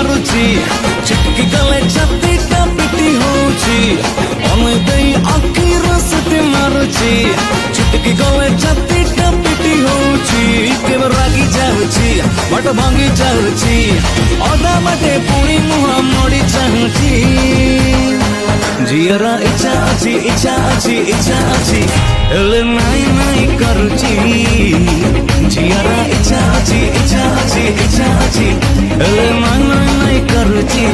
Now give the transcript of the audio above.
मारुची छिटकी गले छाती टा पिटी होची ओने देई आखी रसते मारुची छिटकी गले छाती टा पिटी होची केव रागी जाउची बट भांगी जाउची अदा बाटे पुणी मुहा मोड़ी चाहुची जियरा इच्छा अछि इच्छा अछि इच्छा अछि एले नाई नाई करुची जियरा इच्छा अछि इच्छा अछि इच्छा अछि एले नाई नाई नाई करुची।